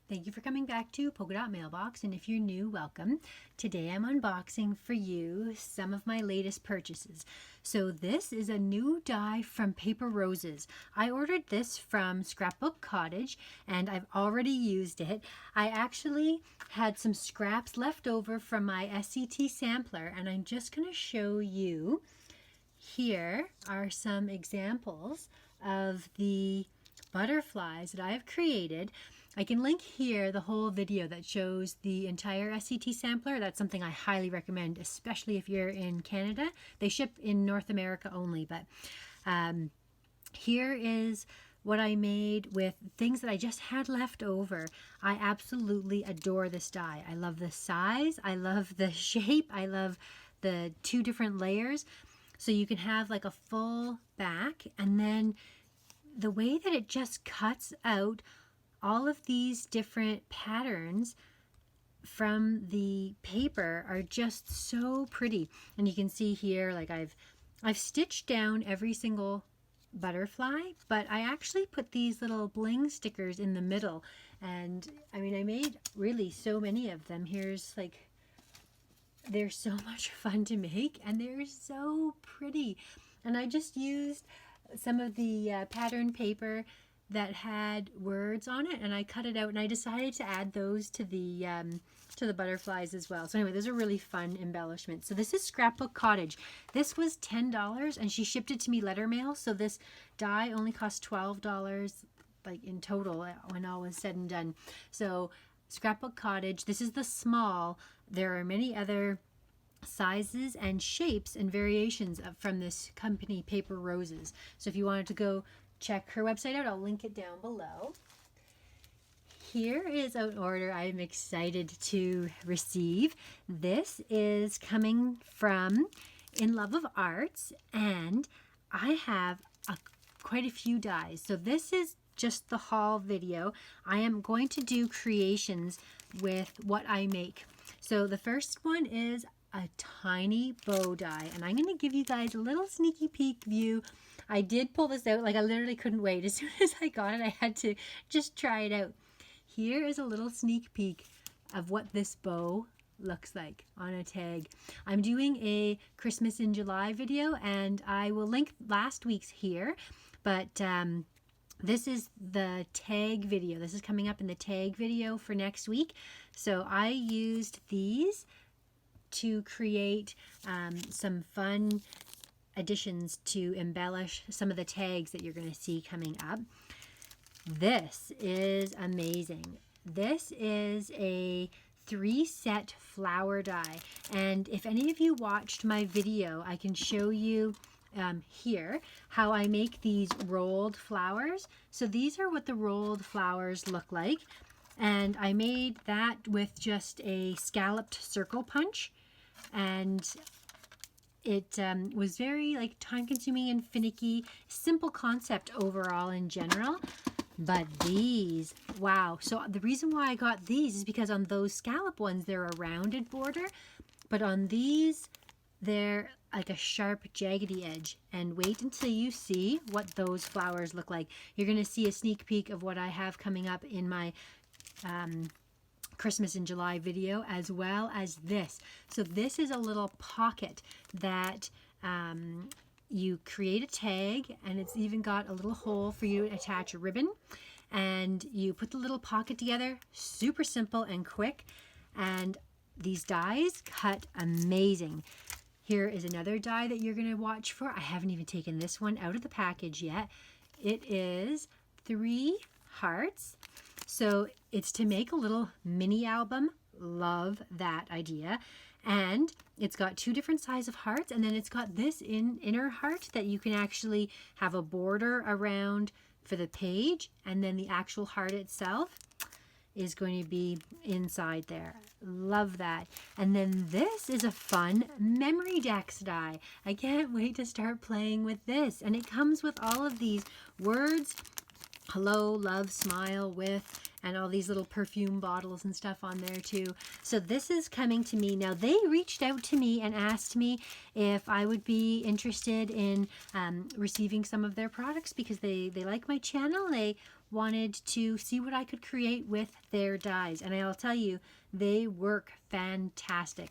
Thank you for coming back to Polka Dot Mailbox, and if you're new, welcome. Today I'm unboxing for you some of my latest purchases. So this is a new die from Paper Roses. I ordered this from Scrapbook Cottage and I've already used it. I actually had some scraps left over from my SCT sampler and I'm just going to show you. Here are some examples of the butterflies that I have created. I can link here the whole video that shows the entire SCT sampler. That's something I highly recommend, especially if you're in Canada. They ship in North America only, but here is what I made with things that I just had left over. I absolutely adore this die. I love the size, I love the shape, I love the two different layers. So you can have like a full back, and then the way that it just cuts out all of these different patterns from the paper are just so pretty. And you can see here, like I've stitched down every single butterfly, but I actually put these little bling stickers in the middle. And I mean, I made really so many of them. Here's like, they're so much fun to make and they're so pretty. And I just used some of the pattern paper that had words on it, and I cut it out, and I decided to add those to the butterflies as well. So anyway, those are really fun embellishments. So this is Scrapbook Cottage. This was $10 and she shipped it to me letter mail. So this die only cost $12 like in total when all was said and done. So Scrapbook Cottage, this is the small. There are many other sizes and shapes and variations from this company, Paper Roses. So if you wanted to go check her website out, I'll link it down below. Here is an order I'm excited to receive. This is coming from In Love of Arts, and I have quite a few dies. So this is just the haul video. I am going to do creations with what I make. So the first one is a tiny bow die, and I'm going to give you guys a little sneaky peek view. I did pull this out, like I literally couldn't wait. As soon as I got it, I had to just try it out. Here is a little sneak peek of what this bow looks like on a tag. I'm doing a Christmas in July video, and I will link last week's here, but this is the tag video. This is coming up in the tag video for next week. So I used these to create some fun additions to embellish some of the tags that you're going to see coming up. This is amazing. This is a 3-set flower die, and if any of you watched my video, I can show you here how I make these rolled flowers. So these are what the rolled flowers look like, and I made that with just a scalloped circle punch, and it was very like time-consuming and finicky. Simple concept overall in general, but these, wow. So the reason why I got these is because on those scallop ones, they're a rounded border, but on these, they're like a sharp, jaggedy edge. And wait until you see what those flowers look like. You're going to see a sneak peek of what I have coming up in my Christmas in July video, as well as this. So this is a little pocket that you create a tag, and it's even got a little hole for you to attach a ribbon, and you put the little pocket together. Super simple and quick, and these dies cut amazing. Here is another die that you're going to watch for. I haven't even taken this one out of the package yet. It is 3 hearts. So it's to make a little mini album. Love that idea. And it's got 2 different size of hearts, and then it's got this inner heart that you can actually have a border around for the page, and then the actual heart itself is going to be inside there. Love that. And then this is a fun memory decks die. I can't wait to start playing with this. And it comes with all of these words: hello, love, smile, with, and all these little perfume bottles and stuff on there too. So this is coming to me. Now they reached out to me and asked me if I would be interested in receiving some of their products because they like my channel. They wanted to see what I could create with their dies. And I'll tell you, they work fantastic.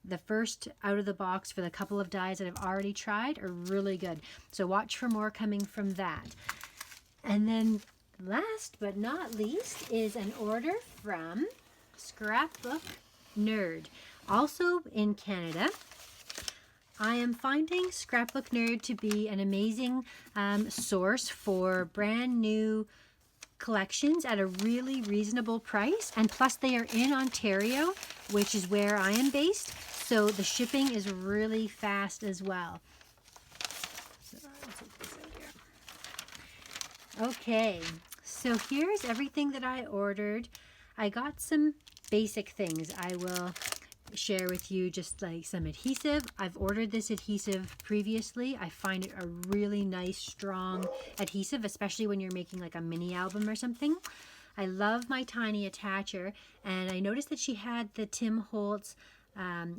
The first out of the box for the couple of dies that I've already tried are really good. So watch for more coming from that. And then last but not least is an order from Scrapbook Nerd, also in Canada. I am finding Scrapbook Nerd to be an amazing source for brand new collections at a really reasonable price, and plus they are in Ontario, which is where I am based, so the shipping is really fast as well. So let's take this out here. Okay, so here's everything that I ordered. I got some basic things. I will share with you just like some adhesive. I've ordered this adhesive previously. I find it a really nice strong adhesive, especially when you're making like a mini album or something. I love my tiny attacher, and I noticed that she had the Tim Holtz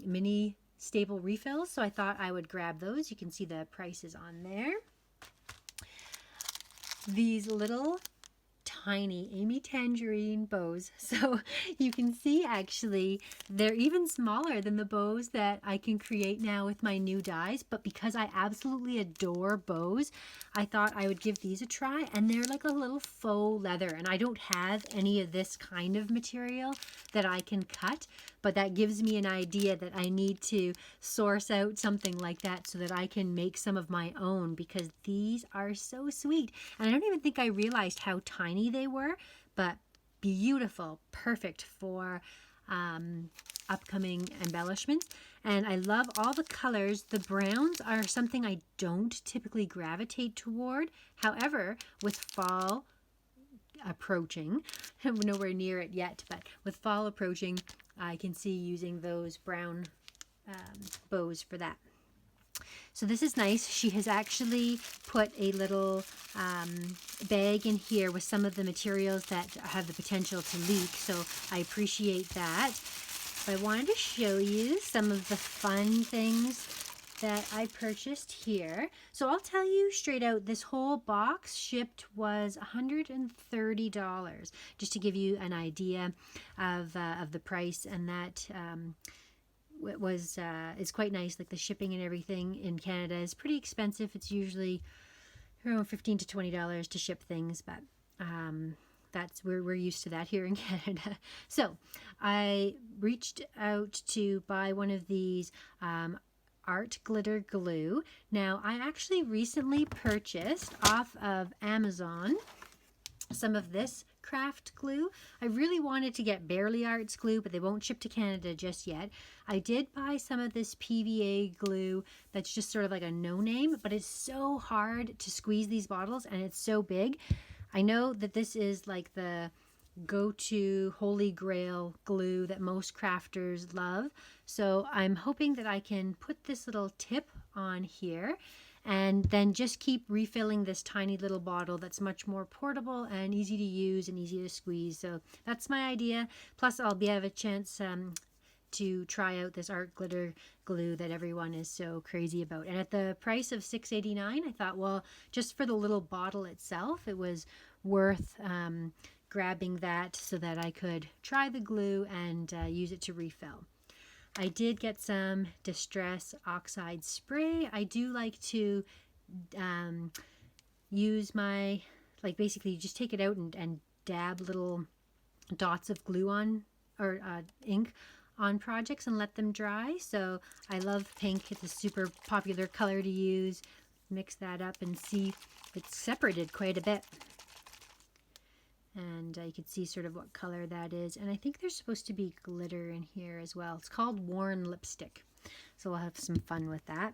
mini staple refills, so I thought I would grab those. You can see the prices on there. These little tiny Amy Tangerine bows, so you can see actually they're even smaller than the bows that I can create now with my new dies, but because I absolutely adore bows, I thought I would give these a try. And they're like a little faux leather, and I don't have any of this kind of material that I can cut, but that gives me an idea that I need to source out something like that so that I can make some of my own, because these are so sweet. And I don't even think I realized how tiny they were, but beautiful, perfect for upcoming embellishments. And I love all the colors. The browns are something I don't typically gravitate toward. However, with fall approaching, I'm nowhere near it yet, but with fall approaching, I can see using those brown bows for that. So this is nice. She has actually put a little bag in here with some of the materials that have the potential to leak, so I appreciate that. But I wanted to show you some of the fun things that I purchased here. So I'll tell you straight out, this whole box shipped was $130, just to give you an idea of the price, and that it was it's quite nice. Like the shipping and everything in Canada is pretty expensive. It's usually around $15 to $20 to ship things, but that's we're used to that here in Canada. So I reached out to buy one of these art glitter glue. Now I actually recently purchased off of Amazon some of this craft glue. I really wanted to get Barely Arts glue, but they won't ship to Canada just yet. I did buy some of this PVA glue that's just sort of like a no-name, but it's so hard to squeeze these bottles, and it's so big. I know that this is like the go-to holy grail glue that most crafters love, so I'm hoping that I can put this little tip on here and then just keep refilling this tiny little bottle that's much more portable and easy to use and easy to squeeze. So that's my idea. Plus I'll have a chance to try out this art glitter glue that everyone is so crazy about. And at the price of $6.89, I thought, well, just for the little bottle itself, it was worth grabbing that so that I could try the glue and use it to refill. I did get some Distress Oxide Spray. I do like to use my, like basically just take it out and dab little dots of glue on, or ink on projects and let them dry. So I love pink. It's a super popular color to use. Mix that up and see it's separated quite a bit. And you can see sort of what color that is. And I think there's supposed to be glitter in here as well. It's called Worn Lipstick. So we'll have some fun with that.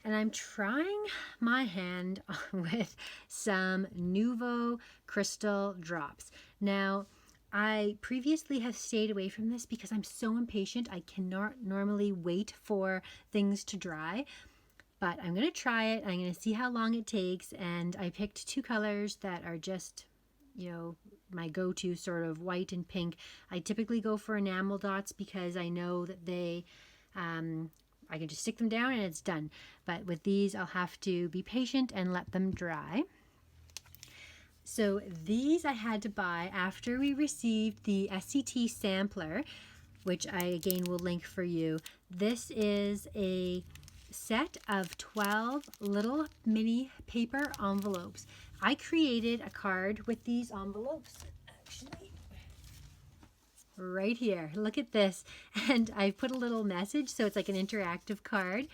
And I'm trying my hand with some Nuvo Crystal Drops. Now, I previously have stayed away from this because I'm so impatient. I cannot normally wait for things to dry. But I'm going to try it. I'm going to see how long it takes. And I picked two colors that are just, you know, my go-to, sort of white and pink. I typically go for enamel dots because I know that they, I can just stick them down and it's done. But with these, I'll have to be patient and let them dry. So these I had to buy after we received the SCT sampler, which I again will link for you. This is a set of 12 little mini paper envelopes. I created a card with these envelopes, actually, right here. Look at this. And I put a little message, so it's like an interactive card.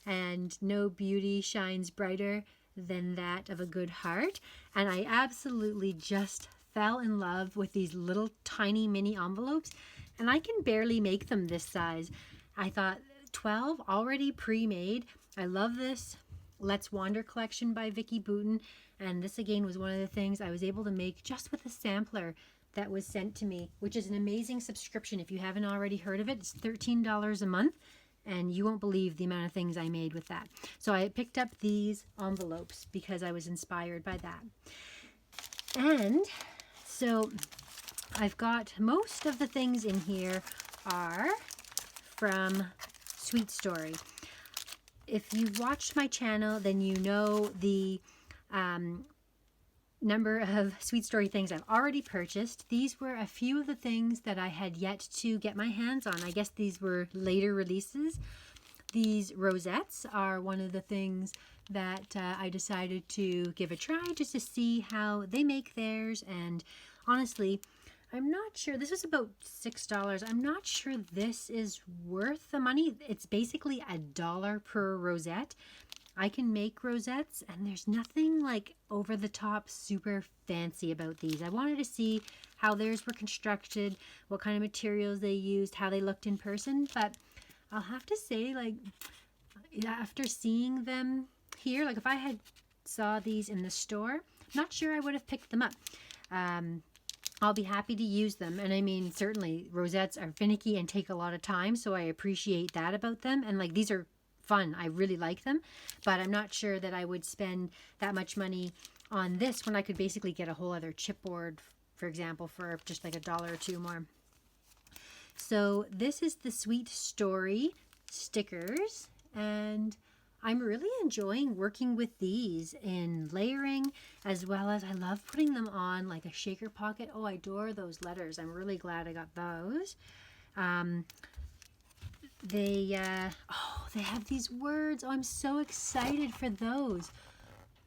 And no beauty shines brighter than that of a good heart. And I absolutely just fell in love with these little tiny mini envelopes, and I can barely make them this size. I thought 12 already pre-made. I love this Let's Wander collection by Vicki Boutin, and this again was one of the things I was able to make just with a sampler that was sent to me, which is an amazing subscription. If you haven't already heard of it, it's $13 a month, and you won't believe the amount of things I made with that. So I picked up these envelopes because I was inspired by that. And so I've got most of the things in here are from Sweet Story. If you've watched my channel, then you know the number of Sweet Story things I've already purchased. These were a few of the things that I had yet to get my hands on. I guess these were later releases. These rosettes are one of the things that I decided to give a try just to see how they make theirs. And honestly, I'm not sure. This is about $6. I'm not sure this is worth the money. It's basically $1 per rosette. I can make rosettes, and there's nothing like over the top super fancy about these. I wanted to see how theirs were constructed, what kind of materials they used, how they looked in person. But I'll have to say, like, after seeing them here, like if I had saw these in the store, I'm not sure I would have picked them up. I'll be happy to use them. And I mean, certainly rosettes are finicky and take a lot of time, so I appreciate that about them. And like, these are fun. I really like them, but I'm not sure that I would spend that much money on this when I could basically get a whole other chipboard, for example, for just like $1 or $2 more. So this is the Sweet Story stickers, and I'm really enjoying working with these in layering, as well as I love putting them on like a shaker pocket. Oh, I adore those letters. I'm really glad I got those. They have these words. Oh, I'm so excited for those.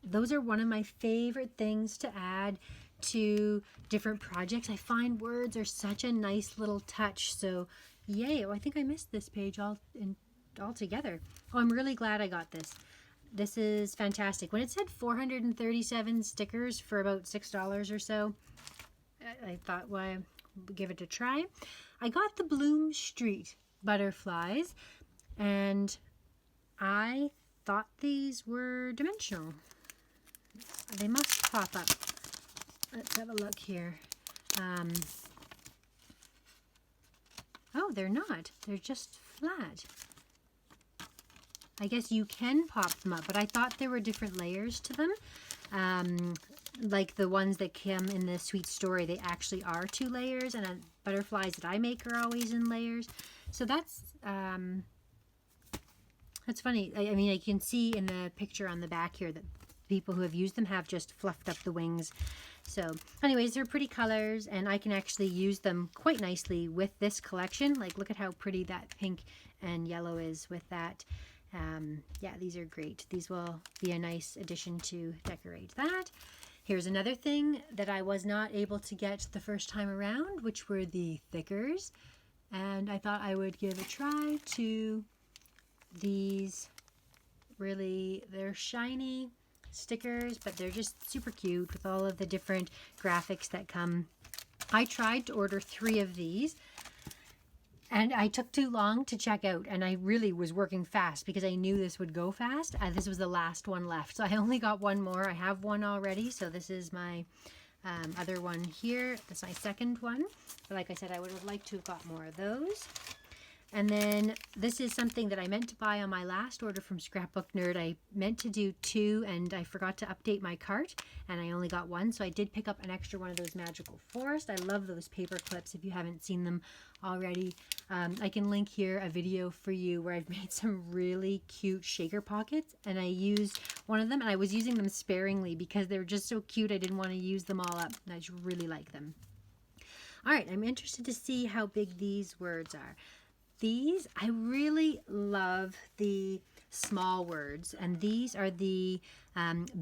Those are one of my favorite things to add to different projects. I find words are such a nice little touch. So yay. Oh, I think I missed this page altogether. Oh, I'm really glad I got this. This is fantastic. When it said 437 stickers for about $6 or so, I thought, well, give it a try. I got the Bloom Street butterflies, and I thought these were dimensional. They must pop up. Let's have a look here. Oh, they're not. They're just flat. I guess you can pop them up, but I thought there were different layers to them. Like the ones that come in the Sweet Story, they actually are 2 layers, and butterflies that I make are always in layers. So that's funny. I mean, I can see in the picture on the back here that people who have used them have just fluffed up the wings. So anyways, they're pretty colors, and I can actually use them quite nicely with this collection. Like, look at how pretty that pink and yellow is with that. Yeah, these are great. These will be a nice addition to decorate that. Here's another thing that I was not able to get the first time around, which were the thickers. And I thought I would give a try to these. Really, they're shiny stickers, but they're just super cute with all of the different graphics that come. I tried to order 3 of these, and I took too long to check out, and I really was working fast because I knew this would go fast. This was the last one left, so I only got 1 more. I have 1 already, so this is my other one here. That's my second one. But like I said, I would have liked to have got more of those. And then this is something that I meant to buy on my last order from Scrapbook Nerd. I meant to do 2 and I forgot to update my cart and I only got 1. So I did pick up an extra one of those Magical Forest. I love those paper clips if you haven't seen them already. I can link here a video for you where I've made some really cute shaker pockets and I used one of them and I was using them sparingly because they're just so cute. I didn't want to use them all up and I just really like them. All right, I'm interested to see how big these words are. These, I really love the small words, and these are the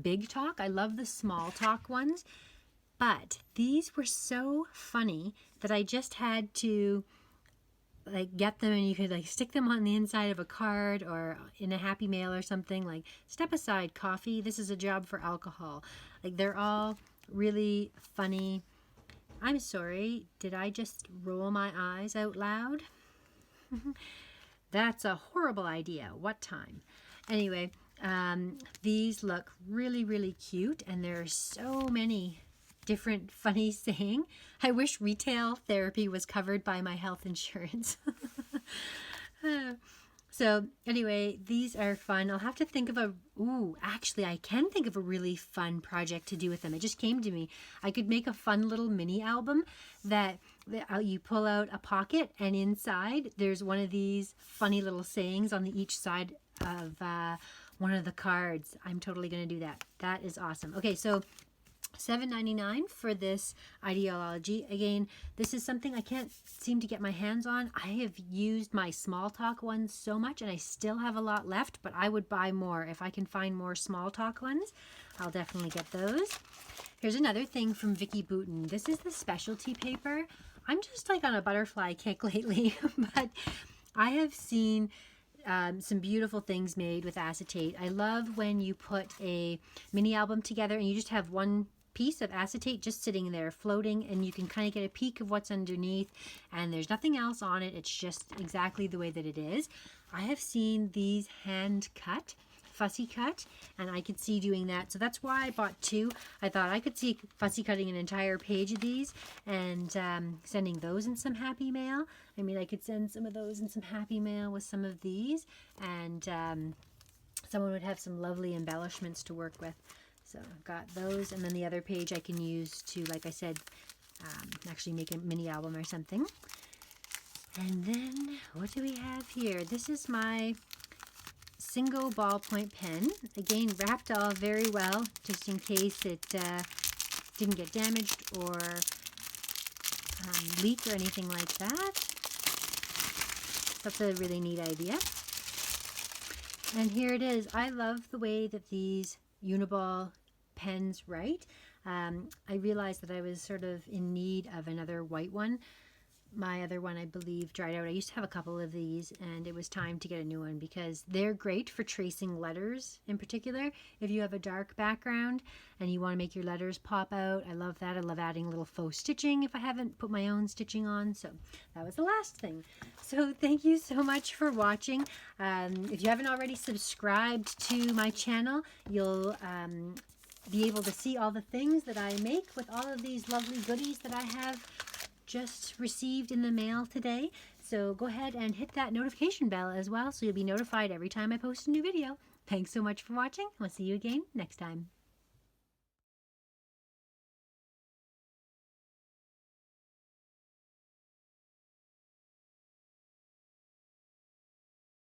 big talk. I love the small talk ones, but these were so funny that I just had to like get them, and you could like stick them on the inside of a card or in a Happy Mail or something. Like, step aside, coffee. This is a job for alcohol. Like, they're all really funny. I'm sorry, did I just roll my eyes out loud? That's a horrible idea. What time? Anyway, these look really, really cute, and there are so many different funny saying. I wish retail therapy was covered by my health insurance. So anyway, these are fun. I'll have to think of actually I can think of a really fun project to do with them. It just came to me. I could make a fun little mini album that you pull out a pocket and inside there's one of these funny little sayings on each side of one of the cards. I'm totally going to do that. That is awesome. Okay, so $7.99 for this ideology. Again, this is something I can't seem to get my hands on. I have used my small talk ones so much and I still have a lot left, but I would buy more. If I can find more small talk ones, I'll definitely get those. Here's another thing from Vicki Boutin. This is the specialty paper. I'm just like on a butterfly kick lately, but I have seen some beautiful things made with acetate. I love when you put a mini album together and you just have one piece of acetate just sitting there floating and you can kind of get a peek of what's underneath and there's nothing else on it. It's just exactly the way that it is. I have seen these hand cut, fussy cut, and I could see doing that. So that's why I bought 2. I thought I could see fussy cutting an entire page of these and sending those in some Happy Mail. I mean, I could send some of those in some Happy Mail with some of these and someone would have some lovely embellishments to work with. So I've got those, and then the other page I can use to, like I said, actually make a mini album or something. And then, what do we have here? This is my Singo ballpoint pen. Again, wrapped all very well, just in case it didn't get damaged or leak or anything like that. That's a really neat idea. And here it is. I love the way that these Uniball pens write. I realized that I was sort of in need of another white one. My other one, I believe, dried out. I used to have a couple of these and it was time to get a new one because they're great for tracing letters in particular. If you have a dark background and you want to make your letters pop out, I love that. I love adding little faux stitching if I haven't put my own stitching on. So that was the last thing. So thank you so much for watching. If you haven't already subscribed to my channel, you'll be able to see all the things that I make with all of these lovely goodies that I have just received in the mail today. So go ahead and hit that notification bell as well so you'll be notified every time I post a new video. Thanks so much for watching. We'll see you again next time.